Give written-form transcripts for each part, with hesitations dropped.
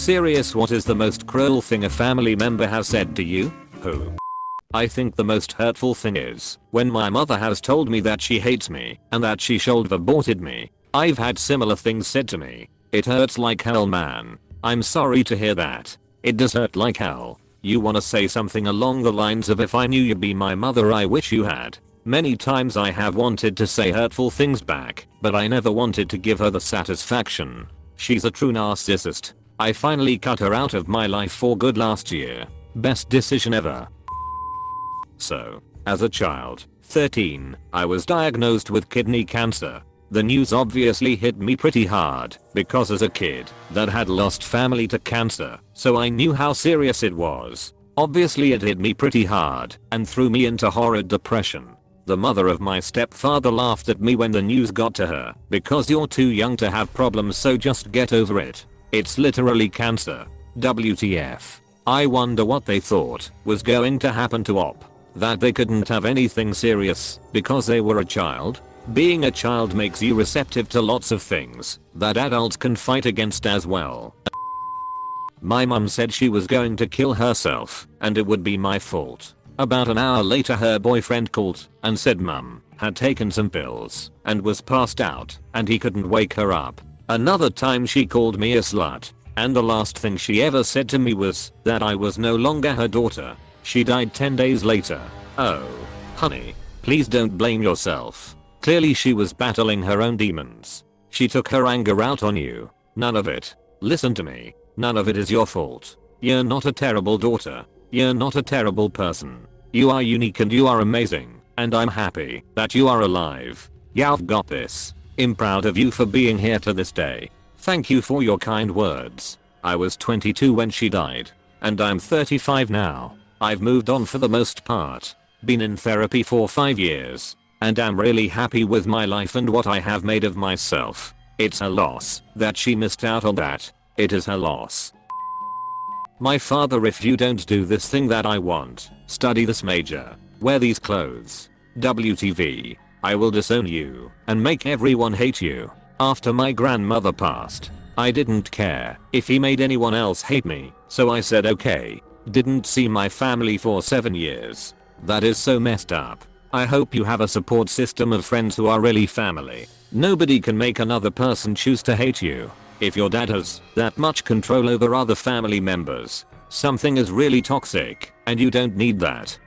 Serious, what is the most cruel thing a family member has said to you? Who? I think the most hurtful thing is when my mother has told me that she hates me and that she should have aborted me. I've had similar things said to me. It hurts like hell, man. I'm sorry to hear that. It does hurt like hell. You wanna say something along the lines of, if I knew you'd be my mother I wish you had. Many times I have wanted to say hurtful things back, but I never wanted to give her the satisfaction. She's a true narcissist. I finally cut her out of my life for good last year. Best decision ever. So, as a child, 13, I was diagnosed with kidney cancer. The news obviously hit me pretty hard, because as a kid, that had lost family to cancer, so I knew how serious it was. Obviously it hit me pretty hard, and threw me into horrid depression. The mother of my stepfather laughed at me when the news got to her, because you're too young to have problems, so just get over it. It's literally cancer. WTF. I wonder what they thought was going to happen to Op. That they couldn't have anything serious, because they were a child? Being a child makes you receptive to lots of things that adults can fight against as well. My mum said she was going to kill herself, and it would be my fault. About an hour later her boyfriend called and said mum had taken some pills and was passed out and he couldn't wake her up. Another time she called me a slut, and the last thing she ever said to me was that I was no longer her daughter. She died 10 days later. Oh, honey, please don't blame yourself. Clearly she was battling her own demons. She took her anger out on you. None of it. Listen to me. None of it is your fault. You're not a terrible daughter. You're not a terrible person. You are unique and you are amazing, and I'm happy that you are alive. You've got this. I'm proud of you for being here to this day. Thank you for your kind words. I was 22 when she died, and I'm 35 now. I've moved on for the most part. Been in therapy for 5 years, and I'm really happy with my life and what I have made of myself. It's a loss that she missed out on that. It is her loss. My father, if you don't do this thing that I want, study this major, wear these clothes, WTV, I will disown you and make everyone hate you. After my grandmother passed, I didn't care if he made anyone else hate me, so I said okay. Didn't see my family for 7 years. That is so messed up. I hope you have a support system of friends who are really family. Nobody can make another person choose to hate you. If your dad has that much control over other family members, something is really toxic, and you don't need that.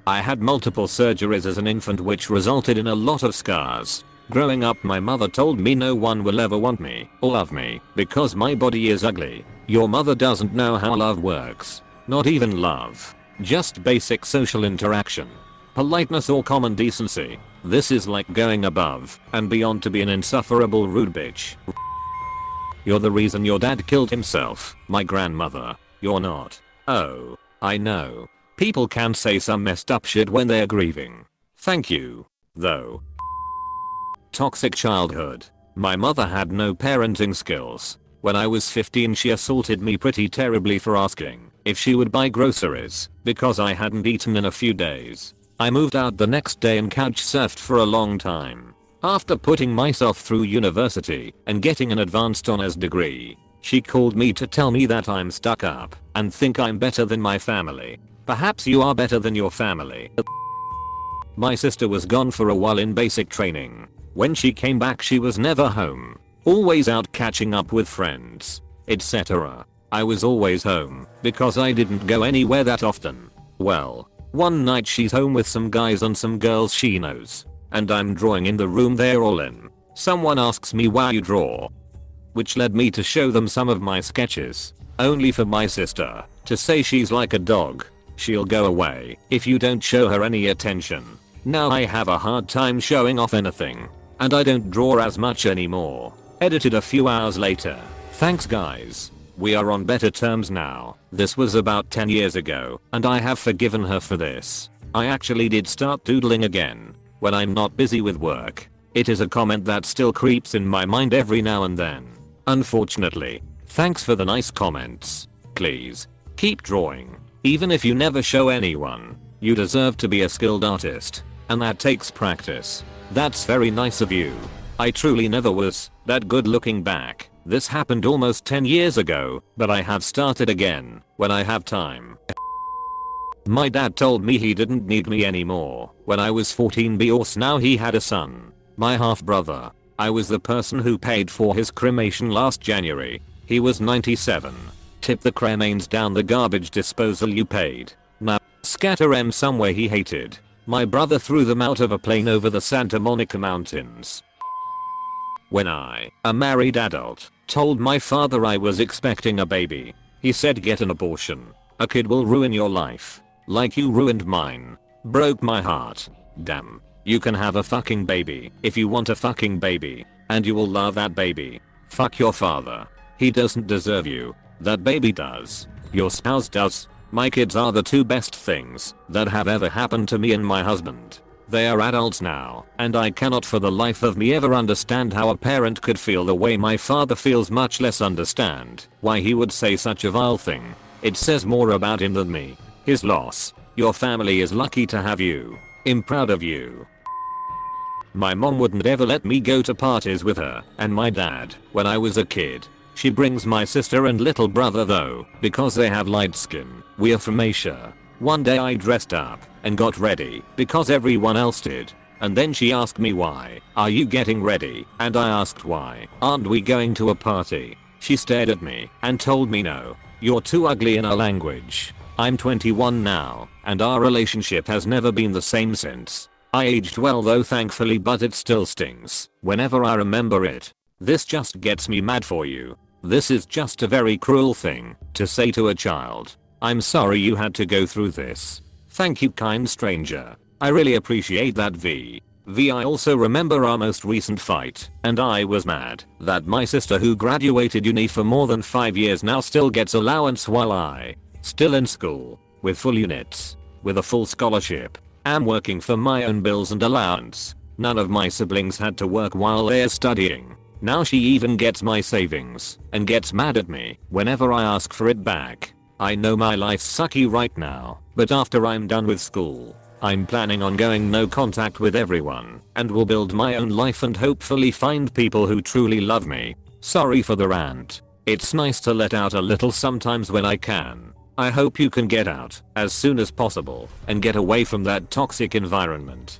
I had multiple surgeries as an infant which resulted in a lot of scars. Growing up my mother told me no one will ever want me or love me because my body is ugly. Your mother doesn't know how love works. Not even love. Just basic social interaction. Politeness or common decency. This is like going above and beyond to be an insufferable rude bitch. You're the reason your dad killed himself, my grandmother. You're not. Oh, I know. People can say some messed up shit when they're grieving. Thank you, though. Toxic childhood. My mother had no parenting skills. When I was 15 she assaulted me pretty terribly for asking if she would buy groceries because I hadn't eaten in a few days. I moved out the next day and couch surfed for a long time. After putting myself through university and getting an advanced honors degree, she called me to tell me that I'm stuck up and think I'm better than my family. Perhaps you are better than your family. My sister was gone for a while in basic training. When she came back she was never home. Always out catching up with friends, etc. I was always home because I didn't go anywhere that often. Well, one night she's home with some guys and some girls she knows. And I'm drawing in the room they're all in. Someone asks me why you draw. Which led me to show them some of my sketches. Only for my sister to say she's like a dog. She'll go away if you don't show her any attention. Now I have a hard time showing off anything. And I don't draw as much anymore. Edited a few hours later. Thanks guys. We are on better terms now. This was about 10 years ago and I have forgiven her for this. I actually did start doodling again. When I'm not busy with work. It is a comment that still creeps in my mind every now and then. Unfortunately. Thanks for the nice comments. Please. Keep drawing. Even if you never show anyone. You deserve to be a skilled artist. And that takes practice. That's very nice of you. I truly never was that good looking back. This happened almost 10 years ago, but I have started again when I have time. My dad told me he didn't need me anymore when I was 14 because now he had a son. My half brother. I was the person who paid for his cremation last January. He was 97. Tip the cremains down the garbage disposal you paid. Now, scatter them somewhere he hated. My brother threw them out of a plane over the Santa Monica Mountains. When I, a married adult, told my father I was expecting a baby, he said get an abortion. A kid will ruin your life. Like you ruined mine. Broke my heart. Damn. You can have a fucking baby if you want a fucking baby. And you will love that baby. Fuck your father. He doesn't deserve you. That baby does. Your spouse does. My kids are the two best things that have ever happened to me and my husband. They are adults now, and I cannot for the life of me ever understand how a parent could feel the way my father feels, much less understand why he would say such a vile thing. It says more about him than me. His loss. Your family is lucky to have you. I'm proud of you. My mom wouldn't ever let me go to parties with her and my dad when I was a kid. She brings my sister and little brother though, because they have light skin. We're from Asia. One day I dressed up and got ready because everyone else did. And then she asked me why are you getting ready? And I asked why aren't we going to a party? She stared at me and told me no, you're too ugly in our language. I'm 21 now and our relationship has never been the same since. I aged well though thankfully, but it still stings whenever I remember it. This just gets me mad for you. This is just a very cruel thing to say to a child. I'm sorry you had to go through this. Thank you, kind stranger. I really appreciate that V. I also remember our most recent fight, and I was mad that my sister who graduated uni for more than 5 years now still gets allowance while I, still in school, with full units, with a full scholarship, am working for my own bills and allowance. None of my siblings had to work while they're studying. Now she even gets my savings and gets mad at me whenever I ask for it back. I know my life's sucky right now, but after I'm done with school, I'm planning on going no contact with everyone and will build my own life and hopefully find people who truly love me. Sorry for the rant. It's nice to let out a little sometimes when I can. I hope you can get out as soon as possible and get away from that toxic environment.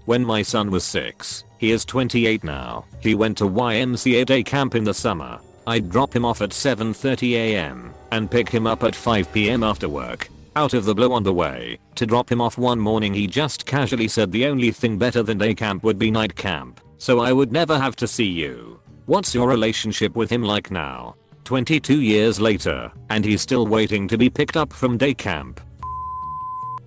When my son was 6, he is 28 now, he went to YMCA day camp in the summer. I'd drop him off at 7:30 am and pick him up at 5 pm after work. Out of the blue on the way to drop him off one morning he just casually said the only thing better than day camp would be night camp, so I would never have to see you. What's your relationship with him like now? 22 years later, and he's still waiting to be picked up from day camp.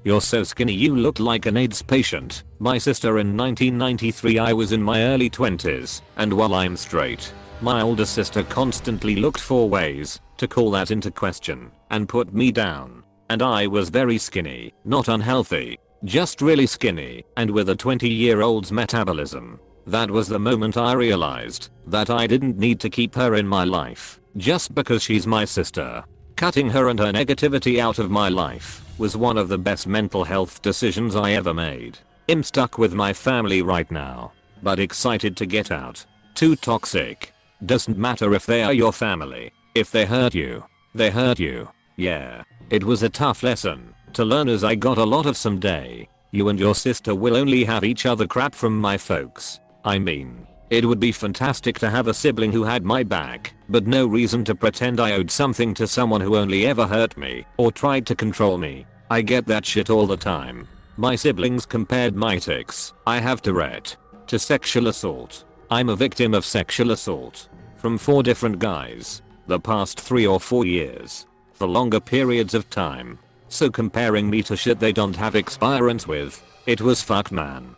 You're so skinny you look like an AIDS patient. My sister in 1993. I was in my early 20s, and while I'm straight, my older sister constantly looked for ways to call that into question and put me down. And I was very skinny, not unhealthy, just really skinny and with a 20-year-old's metabolism. That was the moment I realized that I didn't need to keep her in my life just because she's my sister. Cutting her and her negativity out of my life was one of the best mental health decisions I ever made. I'm stuck with my family right now, but excited to get out. Too toxic. Doesn't matter if they are your family. If they hurt you, they hurt you. Yeah. It was a tough lesson to learn as I got a lot of someday. You and your sister will only have each other crap from my folks. I mean, it would be fantastic to have a sibling who had my back, but no reason to pretend I owed something to someone who only ever hurt me or tried to control me. I get that shit all the time. My siblings compared my tics, I have Tourette, to sexual assault. I'm a victim of sexual assault from 4 different guys the past 3 or 4 years for longer periods of time. So comparing me to shit they don't have experience with, it was fucked, man.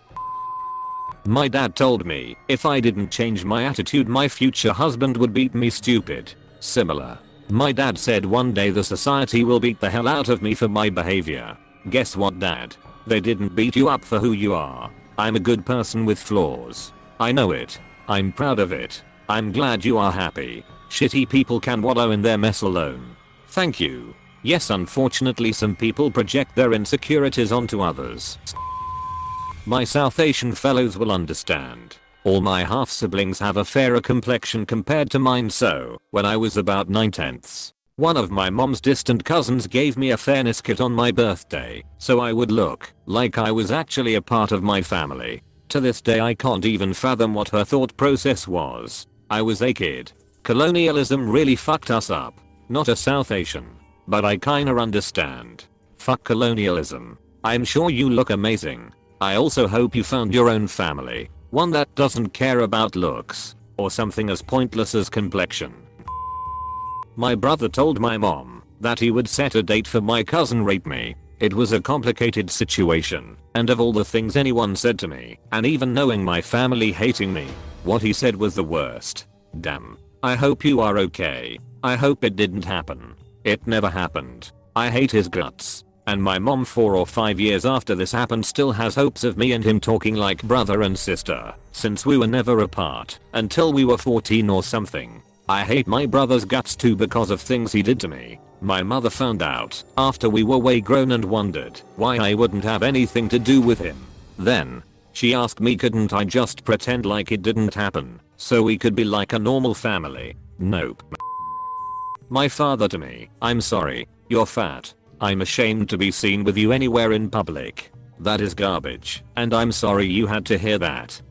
My dad told me if I didn't change my attitude my future husband would beat me stupid. Similar. My dad said one day the society will beat the hell out of me for my behavior. Guess what, Dad? They didn't beat you up for who you are. I'm a good person with flaws. I know it. I'm proud of it. I'm glad you are happy. Shitty people can wallow in their mess alone. Thank you. Yes, unfortunately some people project their insecurities onto others. My South Asian fellows will understand. All my half siblings have a fairer complexion compared to mine, so when I was about 9/10, one of my mom's distant cousins gave me a fairness kit on my birthday so I would look like I was actually a part of my family. To this day I can't even fathom what her thought process was. I was a kid. Colonialism really fucked us up. Not a South Asian. But I kinda understand. Fuck colonialism. I'm sure you look amazing. I also hope you found your own family. One that doesn't care about looks. Or something as pointless as complexion. My brother told my mom that he would set a date for my cousin rape me. It was a complicated situation, and of all the things anyone said to me, and even knowing my family hating me, what he said was the worst. Damn. I hope you are okay. I hope it didn't happen. It never happened. I hate his guts. And my mom 4 or 5 years after this happened still has hopes of me and him talking like brother and sister, since we were never apart until we were 14 or something. I hate my brother's guts too because of things he did to me. My mother found out after we were way grown and wondered why I wouldn't have anything to do with him. Then she asked me couldn't I just pretend like it didn't happen so we could be like a normal family. Nope. My father to me, I'm sorry, you're fat. I'm ashamed to be seen with you anywhere in public. That is garbage, and I'm sorry you had to hear that.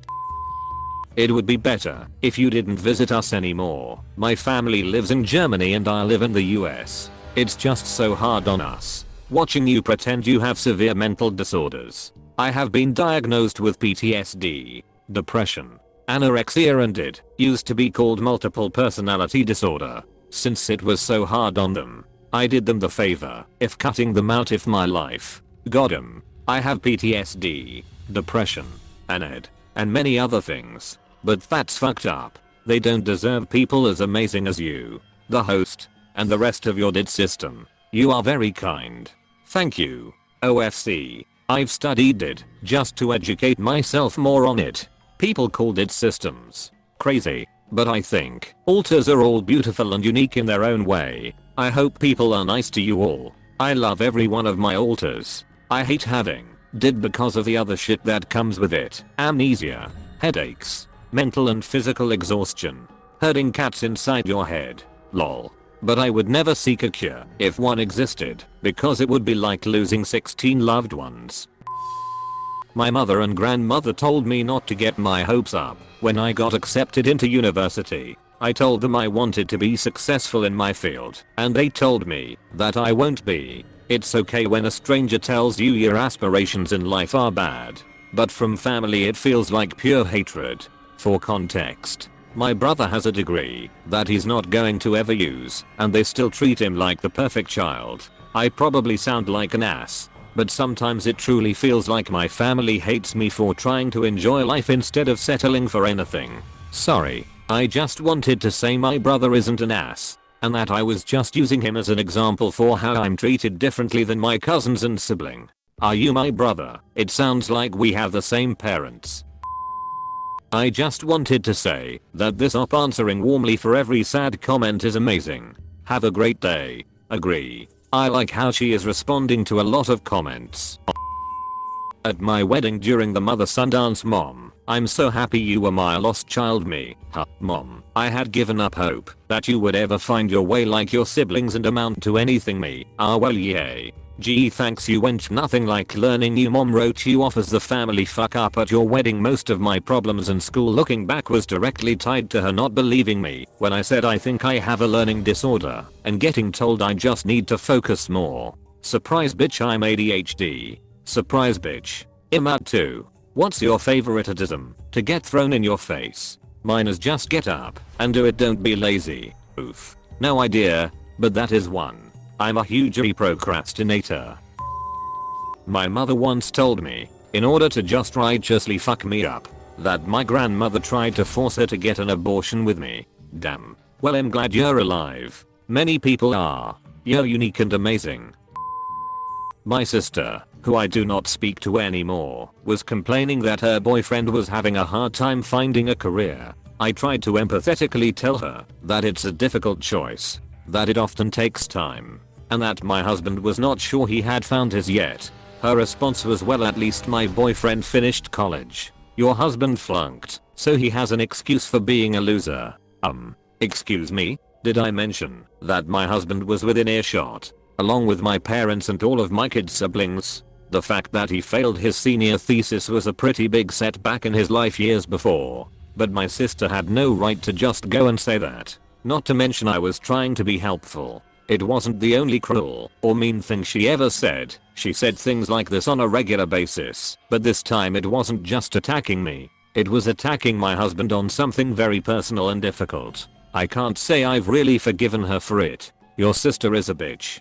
It would be better if you didn't visit us anymore. My family lives in Germany and I live in the US. It's just so hard on us. Watching you pretend you have severe mental disorders. I have been diagnosed with PTSD, depression, anorexia, and it used to be called multiple personality disorder. Since it was so hard on them, I did them the favor of cutting them out of my life. Got 'em. I have PTSD, depression, and many other things. But that's fucked up. They don't deserve people as amazing as you, the host, and the rest of your DID system. You are very kind. Thank you. OFC. I've studied DID just to educate myself more on it. People call DID systems crazy, but I think alters are all beautiful and unique in their own way. I hope people are nice to you all. I love every one of my alters. I hate having DID because of the other shit that comes with it. Amnesia, headaches, mental and physical exhaustion, herding cats inside your head. Lol. But I would never seek a cure if one existed, because it would be like losing 16 loved ones. My mother and grandmother told me not to get my hopes up when I got accepted into university. I told them I wanted to be successful in my field, and they told me that I won't be. It's okay when a stranger tells you your aspirations in life are bad, but from family it feels like pure hatred. For context, my brother has a degree that he's not going to ever use, and they still treat him like the perfect child. I probably sound like an ass, but sometimes it truly feels like my family hates me for trying to enjoy life instead of settling for anything. Sorry, I just wanted to say my brother isn't an ass, and that I was just using him as an example for how I'm treated differently than my cousins and sibling. Are you my brother? It sounds like we have the same parents. I just wanted to say that this op answering warmly for every sad comment is amazing. Have a great day. Agree. I like how she is responding to a lot of comments. At my wedding during the mother-son dance, mom, I'm so happy you were my lost child. Me, huh, mom, I had given up hope that you would ever find your way like your siblings and amount to anything. Me, ah well yay. Gee thanks you wench, nothing like learning you. Mom wrote you off as the family fuck up at your wedding. Most of my problems in school looking back was directly tied to her not believing me when I said I think I have a learning disorder and getting told I just need to focus more. Surprise bitch, I'm ADHD. Surprise bitch. I'm at too. What's your favoritism to get thrown in your face? Mine is just get up and do it, don't be lazy. Oof. No idea, but that is one. I'm a huge procrastinator. My mother once told me, in order to just righteously fuck me up, that my grandmother tried to force her to get an abortion with me. Damn. Well, I'm glad you're alive. Many people are. You're unique and amazing. My sister, who I do not speak to anymore, was complaining that her boyfriend was having a hard time finding a career. I tried to empathetically tell her that it's a difficult choice, that it often takes time, and that my husband was not sure he had found his yet. Her response was, well, at least my boyfriend finished college. Your husband flunked, so he has an excuse for being a loser. Excuse me? Did I mention that my husband was within earshot, along with my parents and all of my kids' siblings? The fact that he failed his senior thesis was a pretty big setback in his life years before, but my sister had no right to just go and say that. Not to mention I was trying to be helpful. It wasn't the only cruel or mean thing she ever said. She said things like this on a regular basis, but this time it wasn't just attacking me. It was attacking my husband on something very personal and difficult. I can't say I've really forgiven her for it. Your sister is a bitch.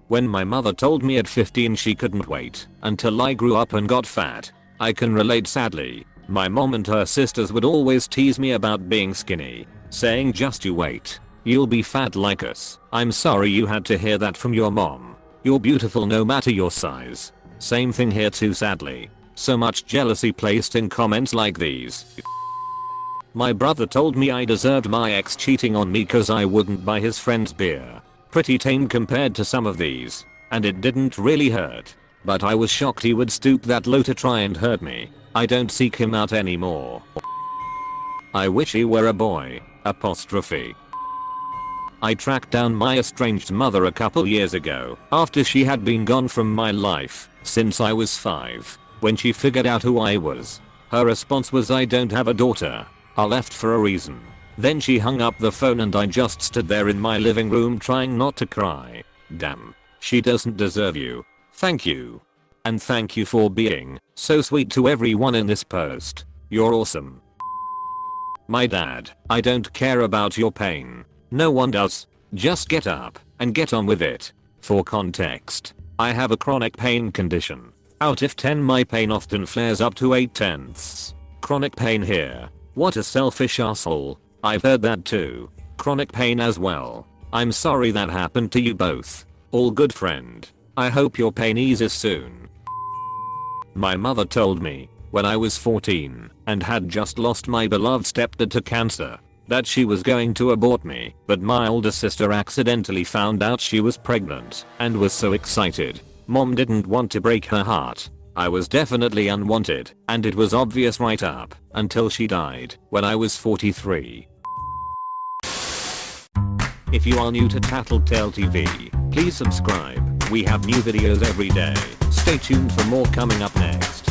When my mother told me at 15 she couldn't wait until I grew up and got fat, I can relate sadly. My mom and her sisters would always tease me about being skinny, saying just you wait. You'll be fat like us. I'm sorry you had to hear that from your mom. You're beautiful no matter your size. Same thing here too sadly. So much jealousy placed in comments like these. My brother told me I deserved my ex cheating on me cause I wouldn't buy his friend's beer. Pretty tame compared to some of these. And it didn't really hurt. But I was shocked he would stoop that low to try and hurt me. I don't seek him out anymore. I wish he were a boy. Apostrophe. I tracked down my estranged mother a couple years ago after she had been gone from my life since I was 5. When she figured out who I was, her response was I don't have a daughter. I left for a reason. Then she hung up the phone and I just stood there in my living room trying not to cry. Damn. She doesn't deserve you. Thank you. And thank you for being so sweet to everyone in this post. You're awesome. My dad, I don't care about your pain. No one does. Just get up and get on with it. For context, I have a chronic pain condition. Out of 10 my pain often flares up to 8/10. Chronic pain here. What a selfish asshole. I've heard that too. Chronic pain as well. I'm sorry that happened to you both. All good friend. I hope your pain eases soon. My mother told me when I was 14 and had just lost my beloved stepdad to cancer that she was going to abort me, but my older sister accidentally found out she was pregnant and was so excited. Mom didn't want to break her heart. I was definitely unwanted, and it was obvious right up until she died when I was 43. If you are new to TattleTale TV, please subscribe. We have new videos every day. Stay tuned for more coming up next.